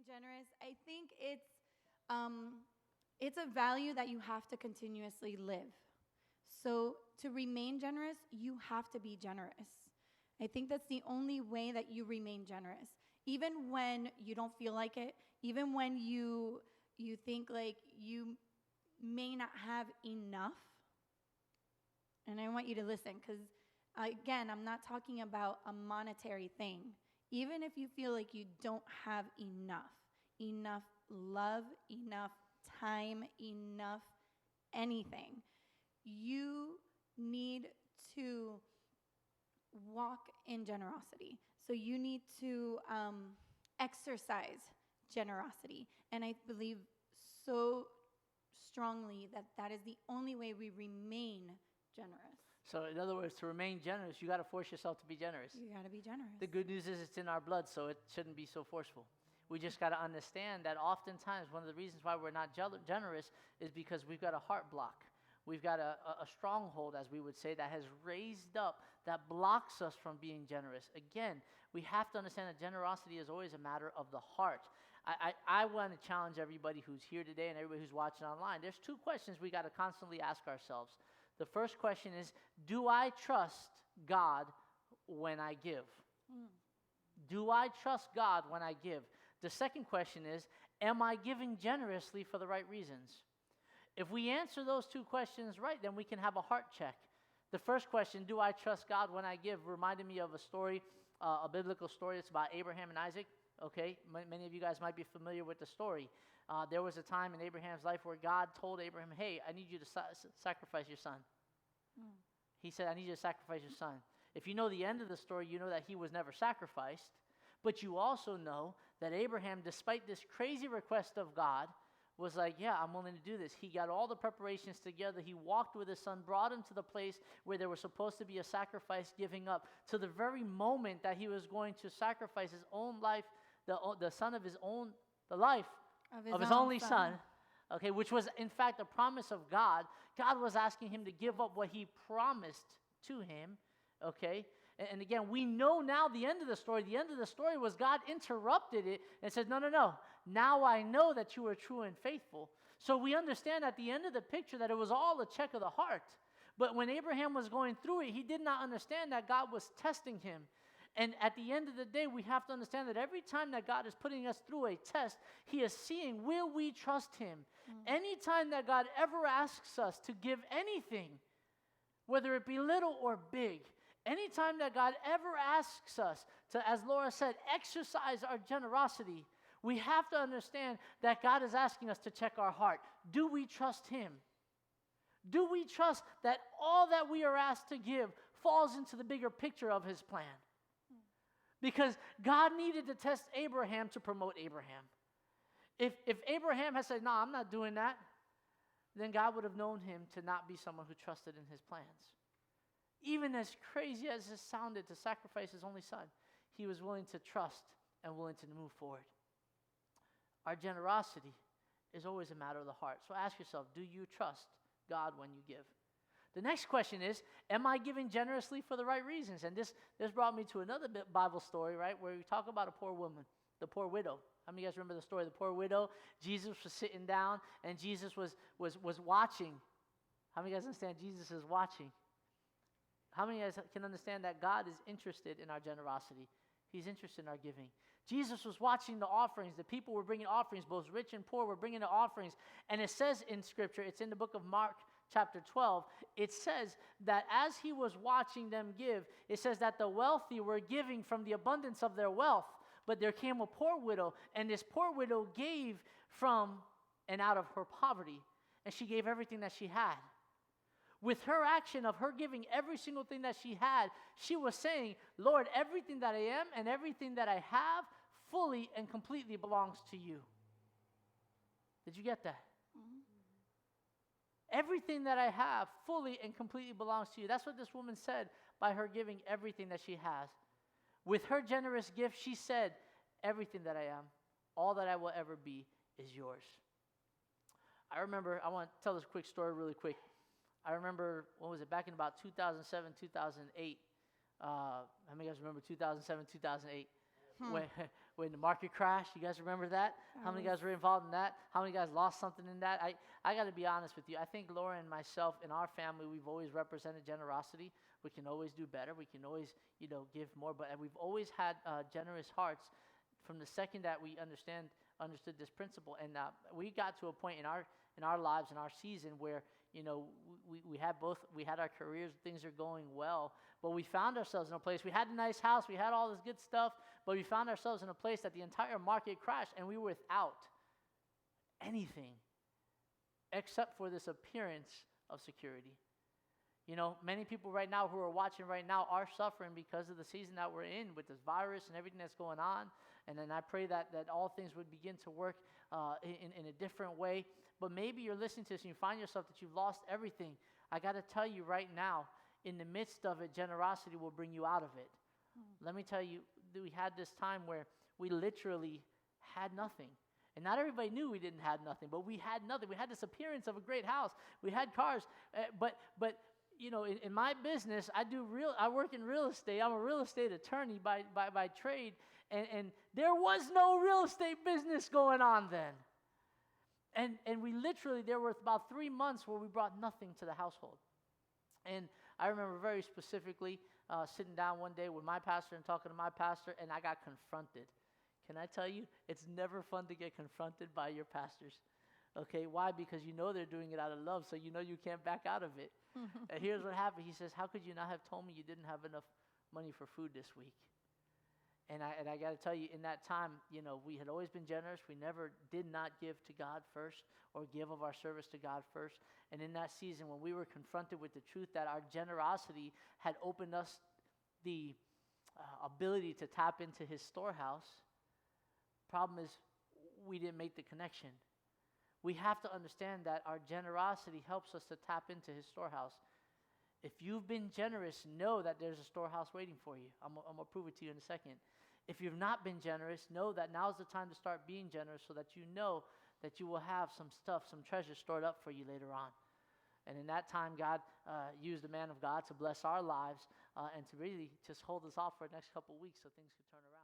generous, I think it's a value that you have to continuously live. So to remain generous, you have to be generous. I think that's the only way that you remain generous. Even when you don't feel like it, even when you think like you may not have enough. And I want you to listen, because again, I'm not talking about a monetary thing. Even if you feel like you don't have enough love, enough time, enough anything, you need to walk in generosity. So you need to exercise generosity. And I believe so strongly that that is the only way we remain generous. So in other words, to remain generous, you got to force yourself to be generous. You got to be generous. The good news is it's in our blood, so it shouldn't be so forceful. We just got to understand that oftentimes one of the reasons why we're not generous is because we've got a heart block. We've got a stronghold, as we would say, that has raised up, that blocks us from being generous. Again, we have to understand that generosity is always a matter of the heart. I want to challenge everybody who's here today and everybody who's watching online. There's two questions we got to constantly ask ourselves. The first question is, do I trust God when I give? Do I trust God when I give? The second question is, am I giving generously for the right reasons? If we answer those two questions right, then we can have a heart check. The first question, do I trust God when I give, reminded me of a story, a biblical story. It's about Abraham and Isaac. Okay, many of you guys might be familiar with the story. There was a time in Abraham's life where God told Abraham, hey, I need you to sacrifice your son. He said, I need you to sacrifice your son. If you know the end of the story, you know that he was never sacrificed. But you also know that Abraham, despite this crazy request of God, was like, yeah, I'm willing to do this. He got all the preparations together. He walked with his son, brought him to the place where there was supposed to be a sacrifice giving up. To the very moment that he was going to sacrifice his own life, the son of his own, the life of his only son, okay, which was in fact a promise of God. God was asking him to give up what he promised to him, okay? And again, we know now the end of the story. The end of the story was God interrupted it and said, no. Now I know that you are true and faithful. So we understand at the end of the picture that it was all a check of the heart. But when Abraham was going through it, he did not understand that God was testing him. And at the end of the day, we have to understand that every time that God is putting us through a test, he is seeing, will we trust him? Anytime that God ever asks us to give anything, whether it be little or big, anytime that God ever asks us to, as Laura said, exercise our generosity, we have to understand that God is asking us to check our heart. Do we trust him? Do we trust that all that we are asked to give falls into the bigger picture of his plan? Because God needed to test Abraham to promote Abraham. If Abraham had said, no, I'm not doing that, then God would have known him to not be someone who trusted in his plans. Even as crazy as it sounded to sacrifice his only son, he was willing to trust and willing to move forward. Our generosity is always a matter of the heart. So ask yourself, do you trust God when you give? The next question is, am I giving generously for the right reasons? And this brought me to another Bible story, right, where we talk about a poor woman, the poor widow. How many of you guys remember the story of the poor widow? Jesus was sitting down, and Jesus was watching. How many of you guys understand Jesus is watching? How many of you guys can understand that God is interested in our generosity? He's interested in our giving. Jesus was watching the offerings. The people were bringing offerings. Both rich and poor were bringing the offerings. And it says in Scripture, it's in the book of Mark chapter 12, it says that as he was watching them give, it says that the wealthy were giving from the abundance of their wealth. But there came a poor widow, and this poor widow gave from and out of her poverty. And she gave everything that she had. With her action of her giving every single thing that she had, she was saying, Lord, everything that I am and everything that I have fully and completely belongs to you. Did you get that? Mm-hmm. Everything that I have fully and completely belongs to you. That's what this woman said by her giving everything that she has. With her generous gift, she said, everything that I am, all that I will ever be is yours. I remember, I want to tell this quick story really quick. I remember, what was it, back in about 2007, 2008. How many of you guys remember 2007, 2008? when the market crashed. You guys remember that? How many guys were involved in that? How many guys lost something in that? I got to be honest with you. I think Laura and myself, in our family, we've always represented generosity. We can always do better. We can always, give more. But we've always had generous hearts from the second that we understood this principle. And we got to a point in our lives, in our season, where we had our careers, things are going well, but we found ourselves in a place. We had a nice house, we had all this good stuff, but we found ourselves in a place that the entire market crashed, and we were without anything except for this appearance of security. Many people right now who are watching right now are suffering because of the season that we're in with this virus and everything that's going on. And then I pray that all things would begin to work in a different way. But maybe you're listening to this and you find yourself that you've lost everything. I got to tell you right now, in the midst of it, generosity will bring you out of it. Let me tell you, we had this time where we literally had nothing. And not everybody knew we didn't have nothing, but we had nothing. We had this appearance of a great house. We had cars, but in my business, I work in real estate. I'm a real estate attorney by trade, and there was no real estate business going on then. And we literally, there were about 3 months where we brought nothing to the household. And I remember very specifically sitting down one day with my pastor and talking to my pastor, and I got confronted. Can I tell you, it's never fun to get confronted by your pastors. Okay, why? Because they're doing it out of love, so you can't back out of it. And here's what happened. He says, how could you not have told me you didn't have enough money for food this week? And I got to tell you, in that time, we had always been generous. We never did not give to God first or give of our service to God first. And in that season, when we were confronted with the truth that our generosity had opened us the ability to tap into his storehouse, problem is we didn't make the connection. We have to understand that our generosity helps us to tap into his storehouse. If you've been generous, know that there's a storehouse waiting for you. I'm going to prove it to you in a second. If you've not been generous, know that now's the time to start being generous so that you know that you will have some stuff, some treasure stored up for you later on. And in that time, God used the man of God to bless our lives and to really just hold us off for the next couple of weeks so things could turn around.